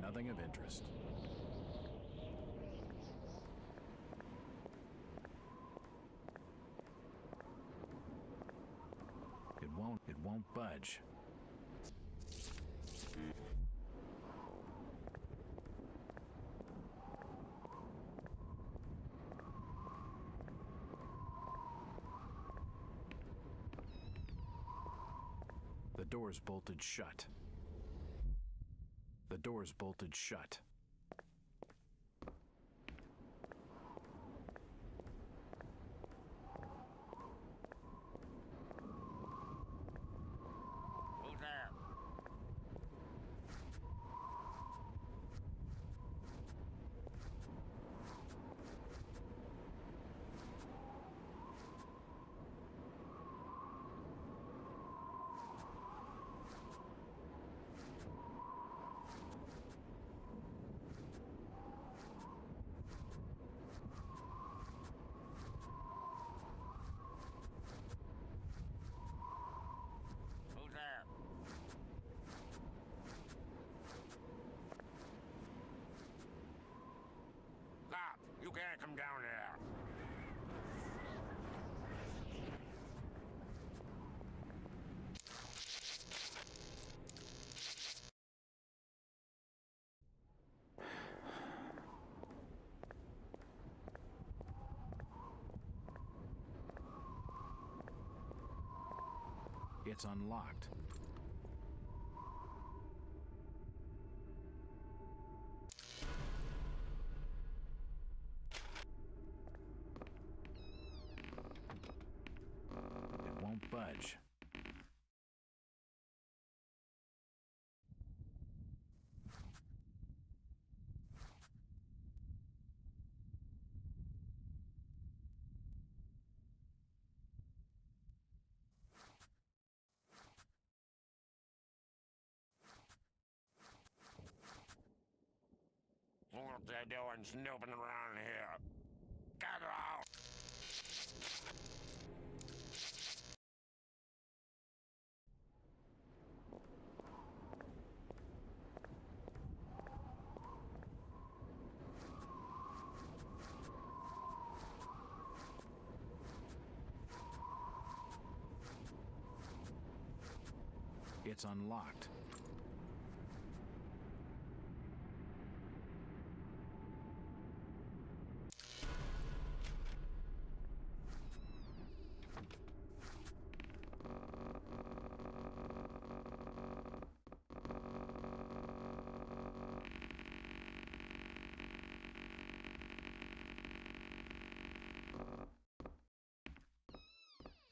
Nothing of interest. It won't budge. The door's bolted shut. The door's bolted shut. Who's there? Who's there? Stop! You can't come down here. It's unlocked. It won't budge. What they doing snooping around here? Get out! It's unlocked.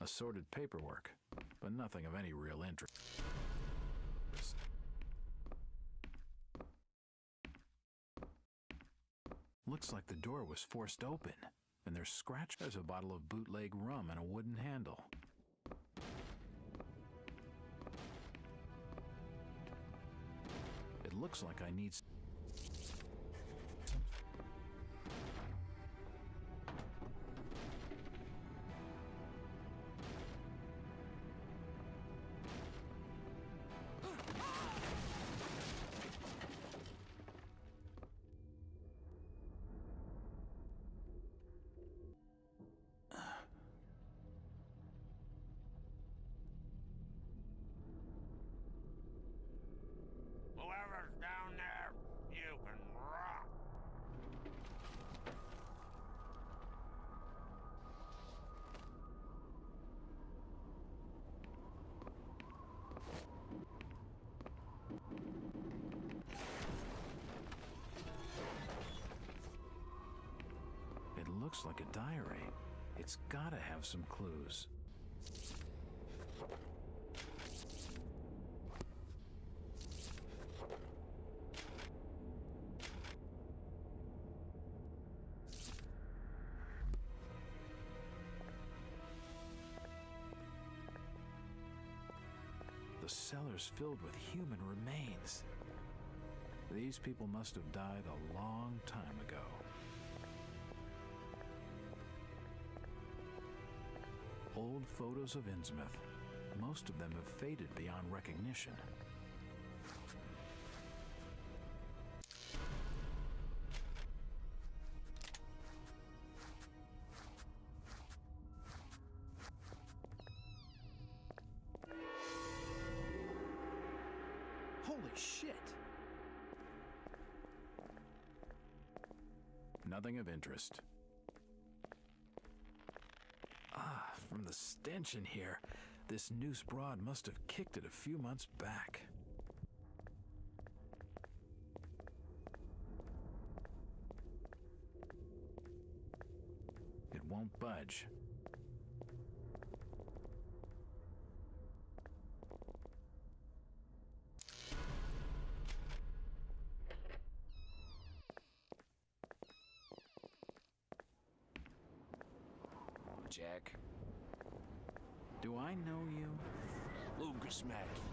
Assorted paperwork, but nothing of any real interest. Looks like the door was forced open, and there's scratch. There's a bottle of bootleg rum and a wooden handle. It looks like I need Whoever's down there, looks like a diary. It's gotta have some clues. The cellar's filled with human remains. These people must have died a long time ago. Old photos of Innsmouth. Most of them have faded beyond recognition. Holy shit! Nothing of interest. From the stench in here, this noose broad must have kicked it a few months back. It won't budge. Jack. Do I know you? Lucas Mackey.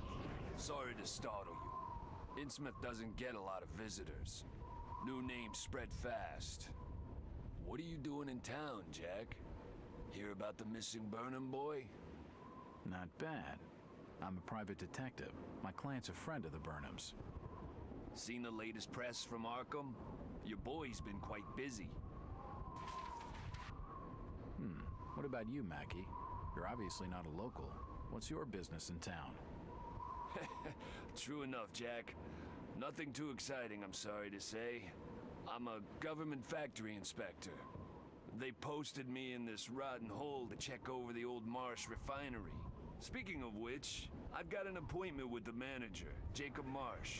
Sorry to startle you. Innsmouth doesn't get a lot of visitors. New names spread fast. What are you doing in town, Jack? Hear about the missing Burnham boy? Not bad. I'm a private detective. My client's a friend of the Burnhams. Seen the latest press from Arkham? Your boy's been quite busy. What about you, Mackie? You're obviously not a local. What's your business in town? True enough, Jack. Nothing too exciting, I'm sorry to say. I'm a government factory inspector. They posted me in this rotten hole to check over the old Marsh refinery. Speaking of which, I've got an appointment with the manager, Jacob Marsh.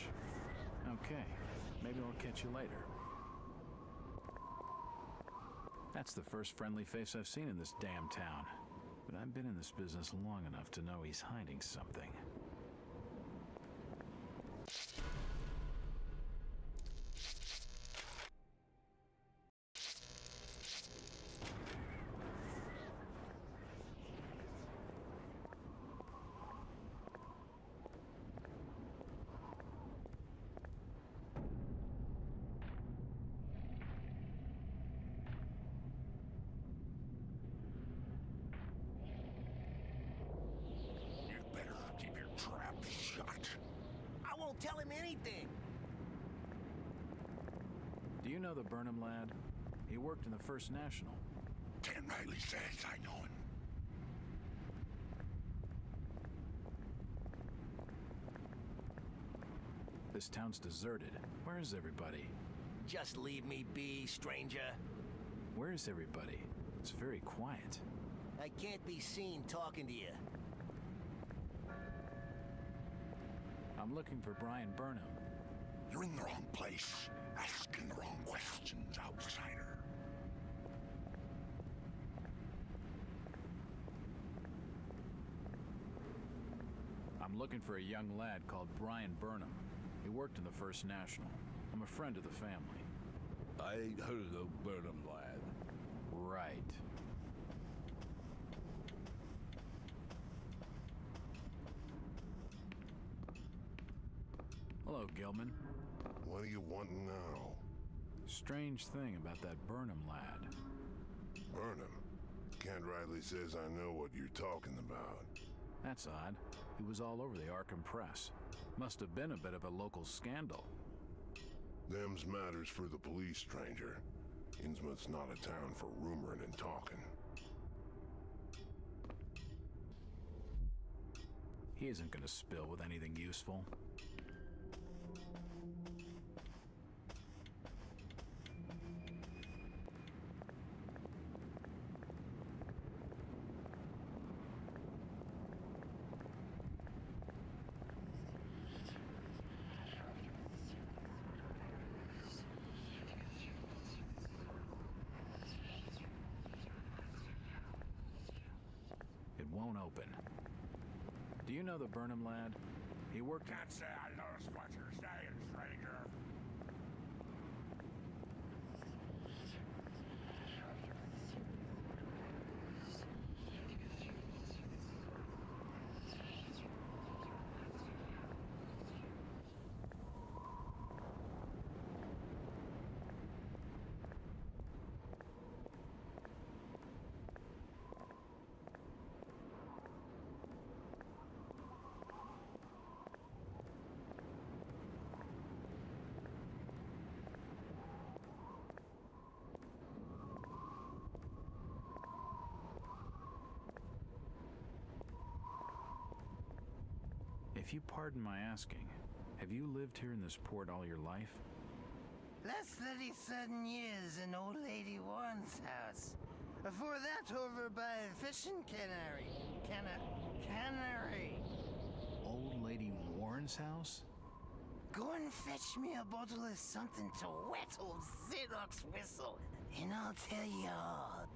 Okay, maybe I'll catch you later. That's the first friendly face I've seen in this damn town. But I've been in this business long enough to know he's hiding something. Tell him anything. Do you know the Burnham lad? He worked in the First National. Ken Riley says I know him. This town's deserted. Where is everybody? Just leave me be, stranger. Where is everybody? It's very quiet. I can't be seen talking to you. I'm looking for Brian Burnham. You're in the wrong place. Asking the wrong questions, outsider. I'm looking for a young lad called Brian Burnham. He worked in the First National. I'm a friend of the family. I ain't heard of no Burnham lad. Right. Hello, Gilman. What do you want now? Strange thing about that Burnham lad. Burnham. Kent Riley says I know what you're talking about. That's odd. He was all over the Arkham press. Must have been a bit of a local scandal. Them's matters for the police, stranger. Innsmouth's not a town for rumoring and talking. He isn't gonna spill with anything useful. open. Do you know the Burnham lad? He worked... Can't say I noticed what you're saying, stranger. If you pardon my asking, have you lived here in this port all your life? Last 37 years in Old Lady Warren's house. Before that, over by fishing cannery. Cannery. Old Lady Warren's house? Go and fetch me a bottle of something to wet old Zadok's whistle, and I'll tell you all.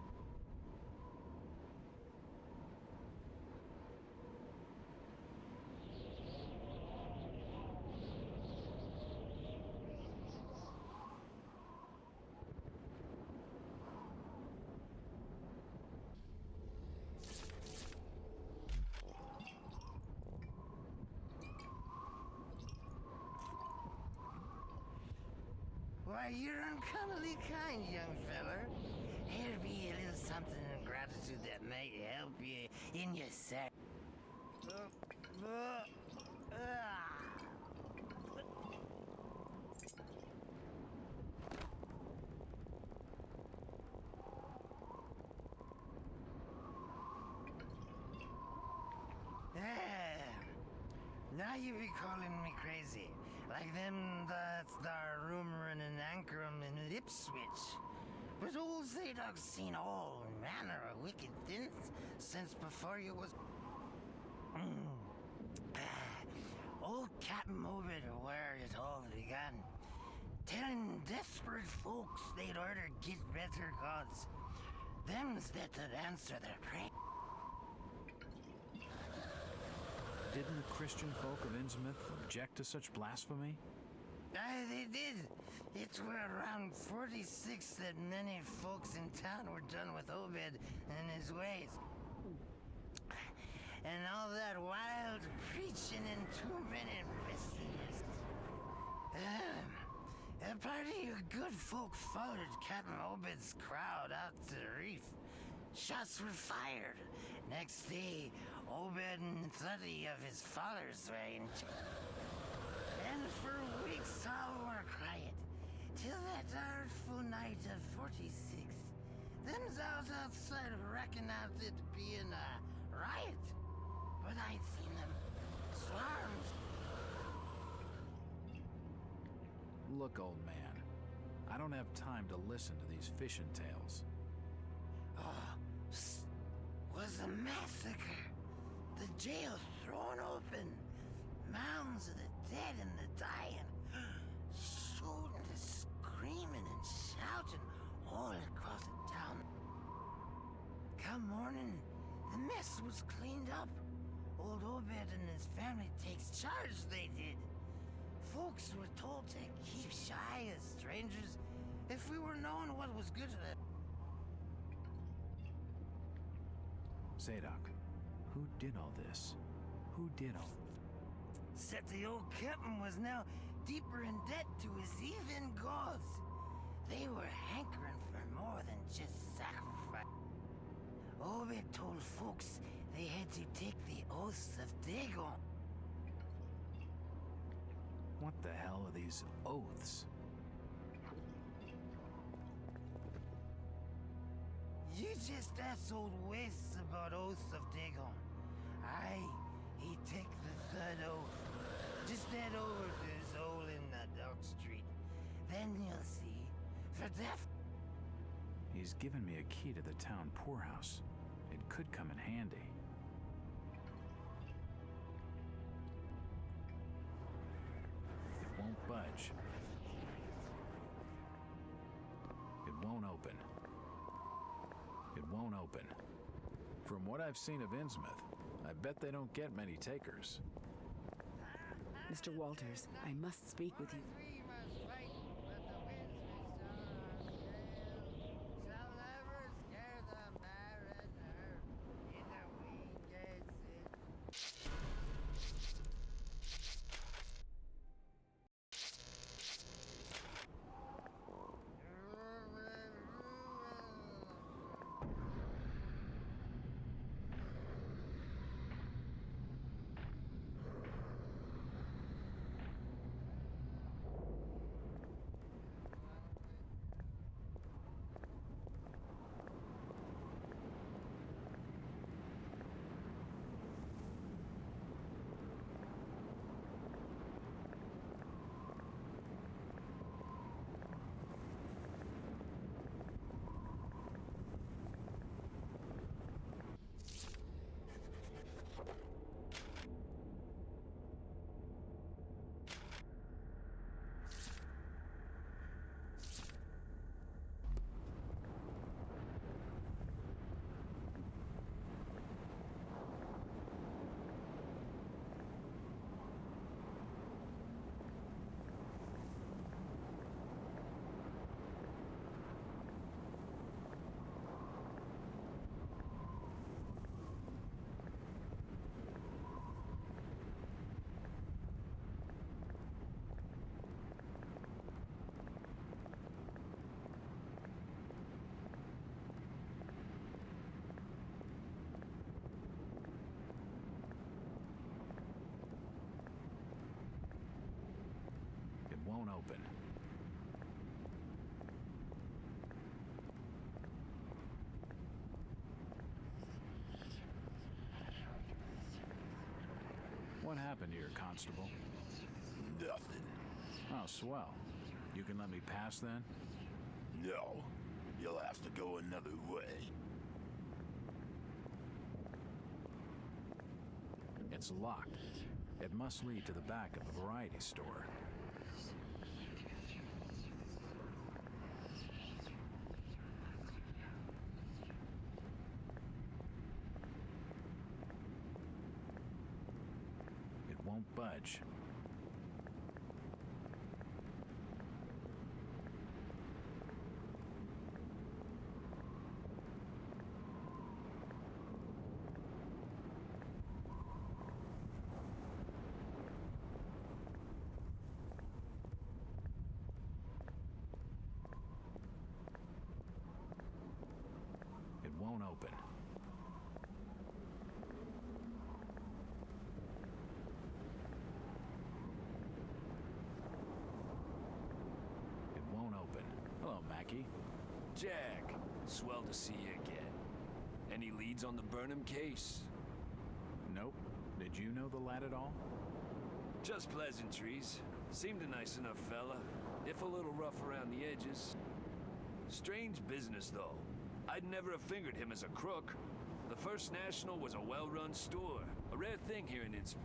Why, you're uncommonly kind, young feller. Here'll be a little something in gratitude that might help you in your sack. Now you be calling me crazy. Like them that's there rumoring and anchoring in Ipswich. But old Zadok's seen all manner of wicked things since before you was... Old Captain Obed where it all began. Telling desperate folks they'd order get better gods. Them's that'd answer their prayer. Didn't the Christian folk of Innsmouth object to such blasphemy? Aye, they did. It were around 46 that many folks in town were done with Obed and his ways. And all that wild preaching and too many messengers. A party of good folk followed Captain Obed's crowd out to the reef. Shots were fired. Next day, Obed and 30 of his followers were in jail. And for weeks all were quiet, till that artful night of 46. Them's out outside reckoned out it being a riot. But I'd seen them swarms. Look, old man, I don't have time to listen to these fishing tales. Was a massacre. The jail thrown open. Mounds of the dead and the dying. Shooting and screaming and shouting all across the town. Come morning, the mess was cleaned up. Old Obed and his family takes charge, they did. Folks were told to keep shy as strangers if we were knowing what was good for them. Zadok, who did all this? Who did all... Said the old captain was now deeper in debt to his heathen gods. They were hankering for more than just sacrifice. Obed told folks they had to take the oaths of Dagon. What the hell are these oaths? You just asked old Wes about oaths of Dagon. Aye, he take the third oath. Just head over to his hole in the Dark Street. Then you'll see. For death. He's given me a key to the town poorhouse. It could come in handy. It won't budge. It won't open. It won't open. From what I've seen of Innsmouth, I bet they don't get many takers. Mr. Walters, I must speak with you. We must fight, but the winds may soar our sail. Shall never scare the mariner in the winged sea. It won't open. What happened here, Constable? Nothing. Oh, swell. You can let me pass then? No. You'll have to go another way. It's locked. It must lead to the back of the variety store. It won't budge. It won't open. It won't open. Hello, Mackie. Jack, swell to see you again. Any leads on the Burnham case? Nope. Did you know the lad at all? Just pleasantries. Seemed a nice enough fella, if a little rough around the edges. Strange business, though. I'd never have figured him as a crook. The First National was a well-run store. A rare thing here in Innsmouth.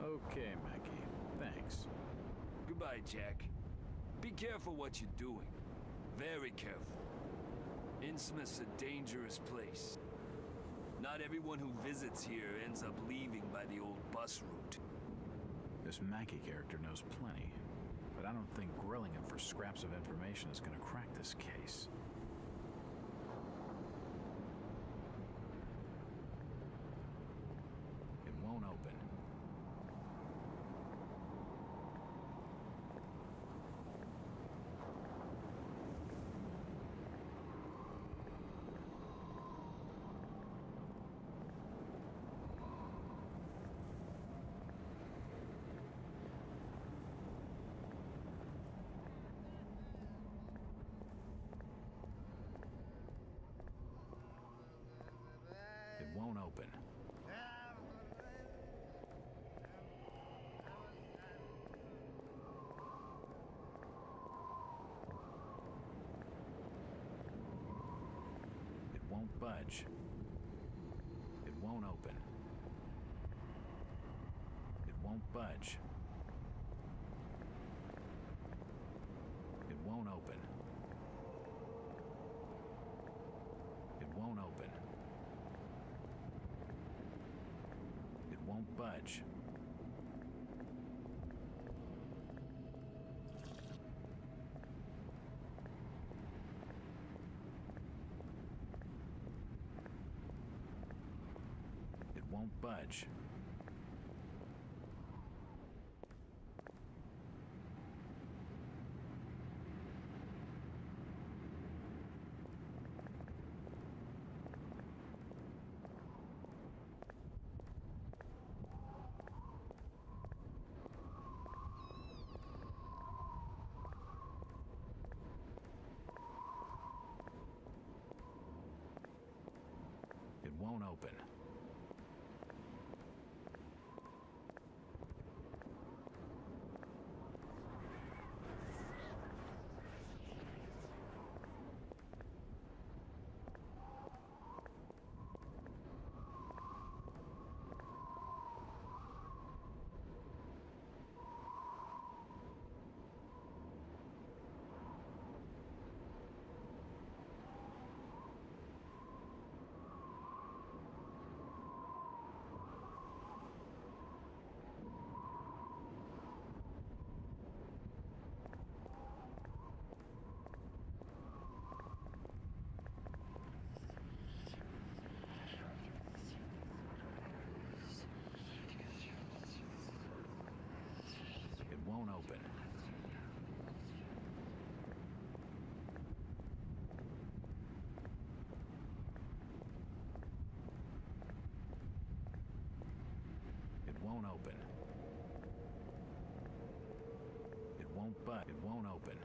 Okay, Mackie. Thanks. Goodbye, Jack. Be careful what you're doing. Very careful. Innsmouth's a dangerous place. Not everyone who visits here ends up leaving by the old bus route. This Mackie character knows plenty, but I don't think grilling him for scraps of information is going to crack this case. It won't open. It won't open. It won't budge. It won't open. It won't budge. It won't open. It won't open. budge. It won't budge. It won't open. It won't open. It won't open. It won't budge. It won't open.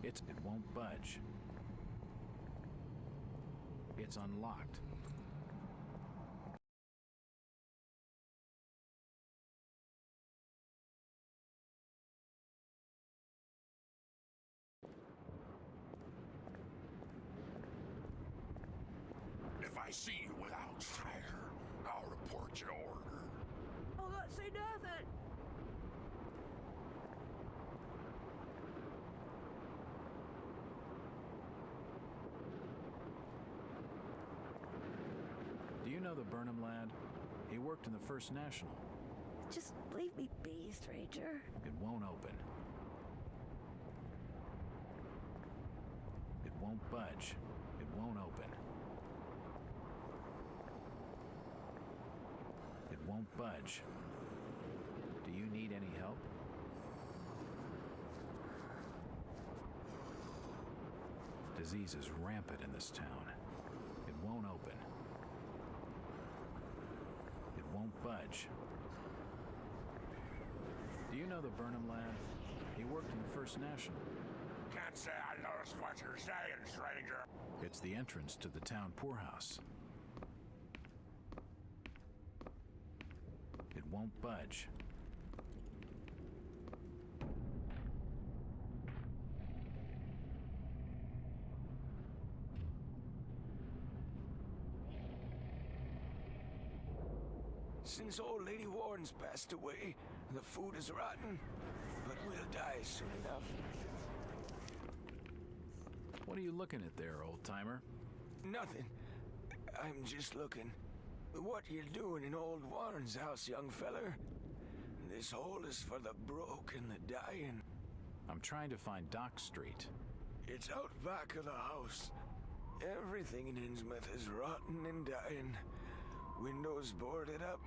It won't budge. It's unlocked. If I see you without Strider, I'll report your order. I'll not say nothing. Do you know the Burnham lad? He worked in the First National. Just leave me be, stranger. It won't open. It won't budge. It won't open. It won't budge. Do you need any help? Disease is rampant in this town. It won't open. It won't budge. Do you know the Burnham lad? He worked in the First National. Can't say I noticed what you're saying, stranger. It's the entrance to the town poorhouse. It won't budge. Since old Lady Warren's passed away, the food is rotten, but we'll die soon enough. What are you looking at there, old-timer? Nothing. I'm just looking. What you doing in old Warren's house, young feller? This hole is for the broke and the dying. I'm trying to find Dock Street. It's out back of the house. Everything in Innsmouth is rotten and dying. Windows boarded up,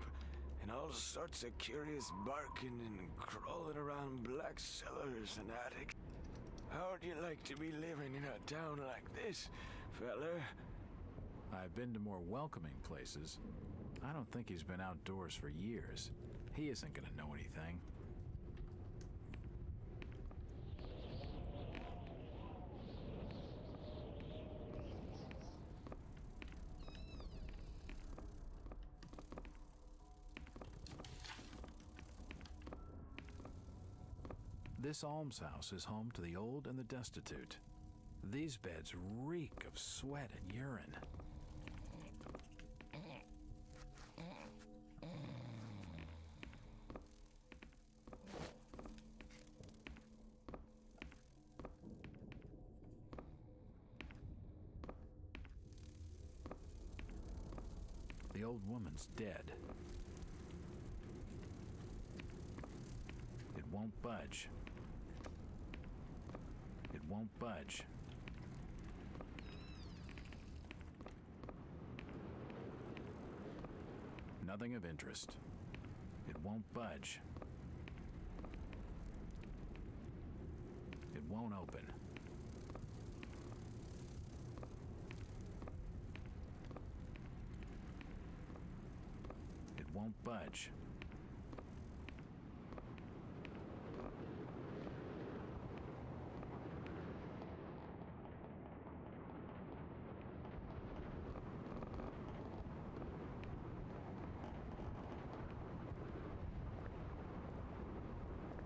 and all sorts of curious barking and crawling around black cellars and attics. How'd you like to be living in a town like this, feller? I've been to more welcoming places. I don't think he's been outdoors for years. He isn't gonna know anything. This almshouse is home to the old and the destitute. These beds reek of sweat and urine. The old woman's dead. It won't budge. It won't budge. Nothing of interest. It won't budge. It won't open. It won't budge.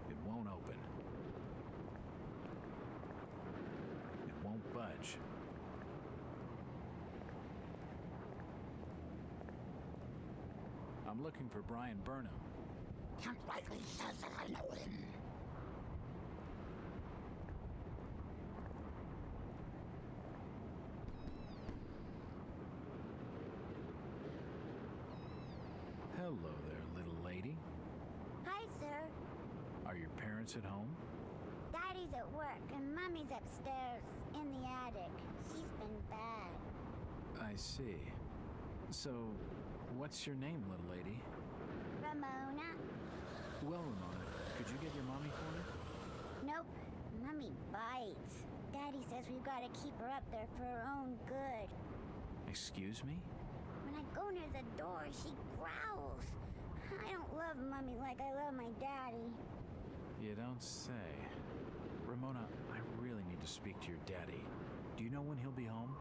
It won't open. It won't budge. I'm looking for Brian Burnham. Completely says that I know him. Hello there, little lady. Hi, sir. Are your parents at home? Daddy's at work and Mommy's upstairs in the attic. She's been bad. I see. So, what's your name, little lady? Ramona? Well, Ramona, could you get your mommy for me? Nope. Mommy bites. Daddy says we've got to keep her up there for her own good. Excuse me? When I go near the door, she growls. I don't love Mommy like I love my daddy. You don't say. Ramona, I really need to speak to your daddy. Do you know when he'll be home?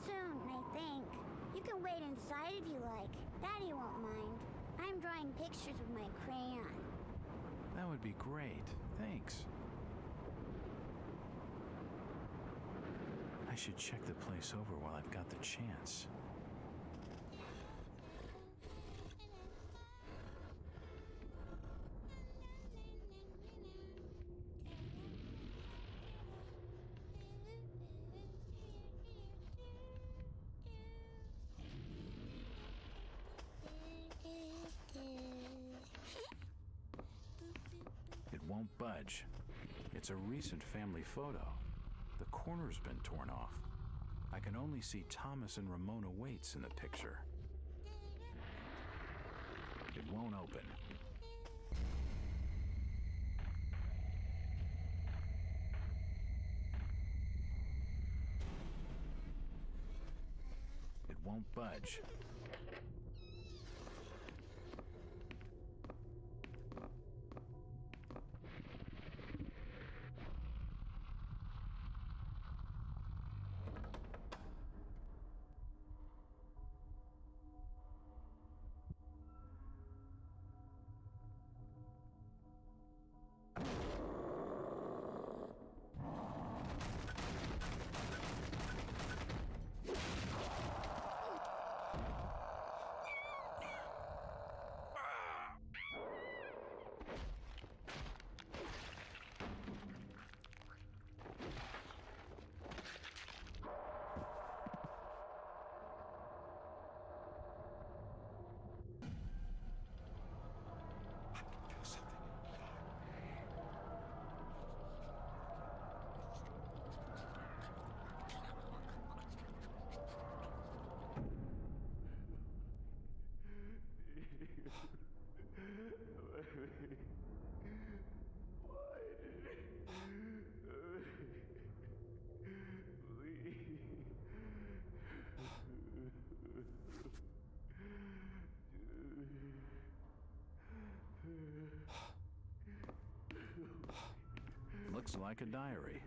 Soon, I think. You can wait inside if you like. Daddy won't mind. I'm drawing pictures with my crayon. That would be great. Thanks. I should check the place over while I've got the chance. It won't budge. It's a recent family photo. The corner's been torn off. I can only see Thomas and Ramona Waits in the picture. It won't open. It won't budge. Looks like a diary.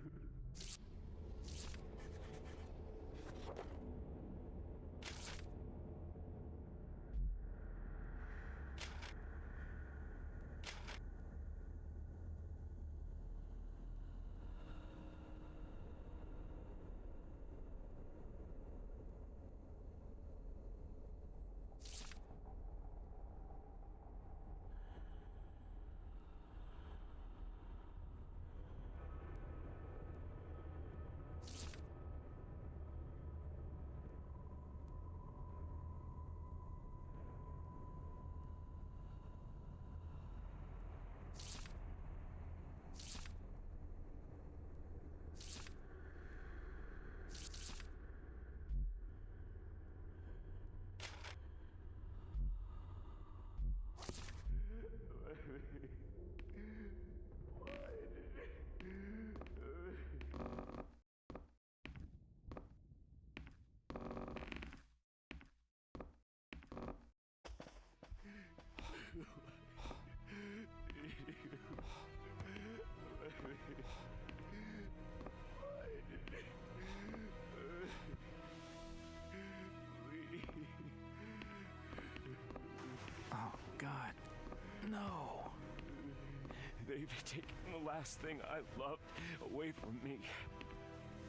believe it, taking the last thing I loved away from me.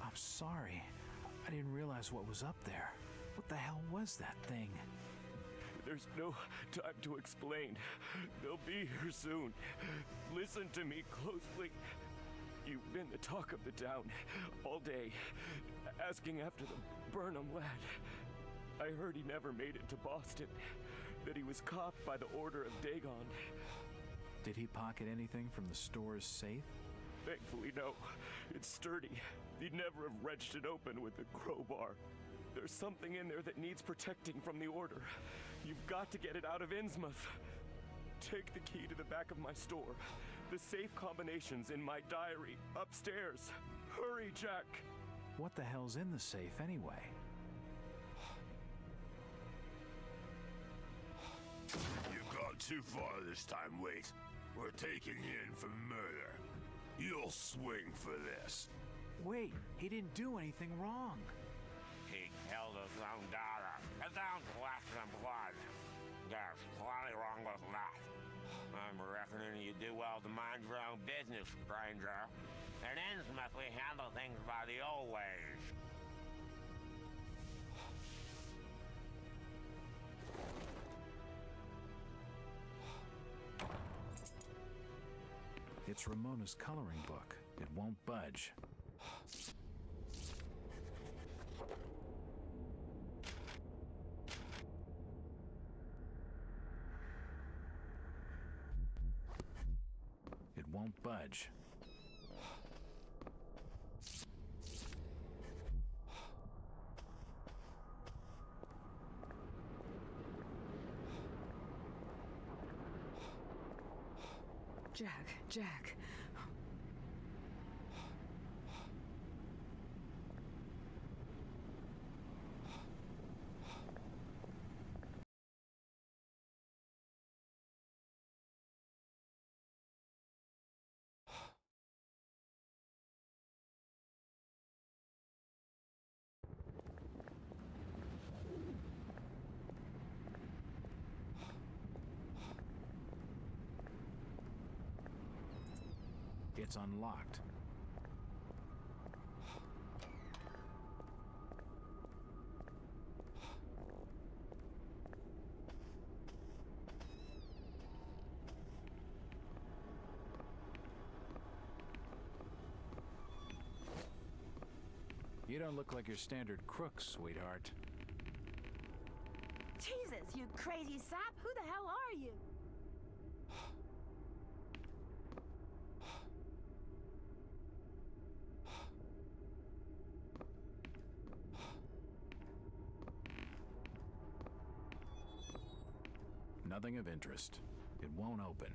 I'm sorry. I didn't realize what was up there. What the hell was that thing? There's no time to explain. They'll be here soon. Listen to me closely. You've been the talk of the town all day, asking after the Burnham lad. I heard he never made it to Boston, that he was caught by the order of Dagon. Did he pocket anything from the store's safe? Thankfully, no. It's sturdy. He'd never have wrenched it open with a crowbar. There's something in there that needs protecting from the order. You've got to get it out of Innsmouth. Take the key to the back of my store. The safe combinations in my diary upstairs. Hurry, Jack. What the hell's in the safe anyway? You've gone too far this time, Wait. We're taking you in for murder. You'll swing for this. Wait, he didn't do anything wrong. He killed his own daughter. It don't flesh and blood. There's plenty wrong with that. I'm reckoning you do well to mind your own business, stranger. In Innsmouth, we handle things by the old ways. It's Ramona's coloring book. It won't budge. It won't budge. Jack. It's unlocked. You don't look like your standard crook, sweetheart. Jesus, you crazy sap! Who the hell are you? Nothing of interest. It won't open.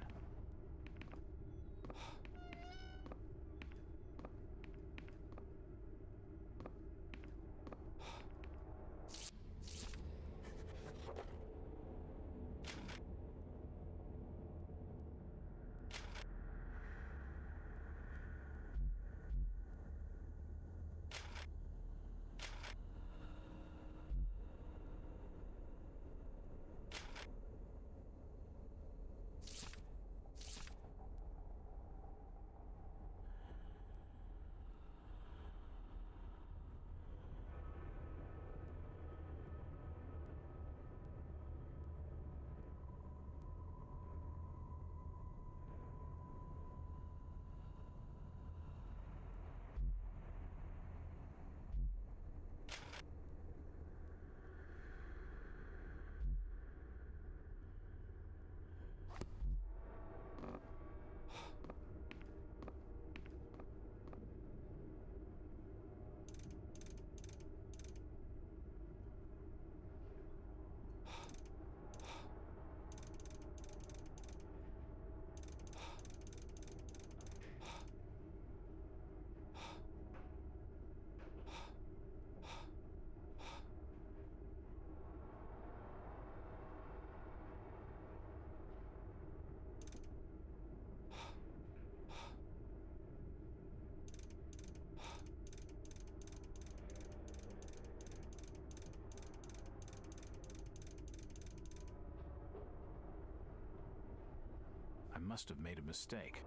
I must have made a mistake.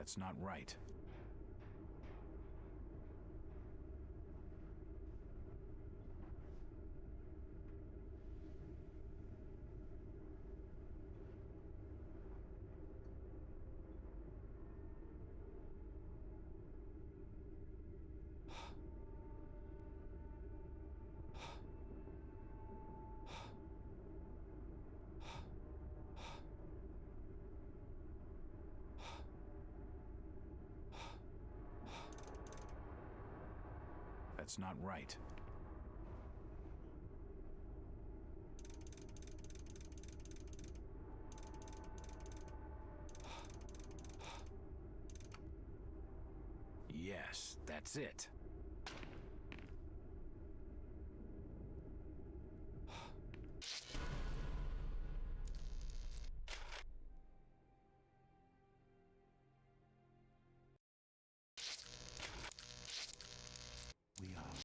That's not right. That's not right. Yes, that's it.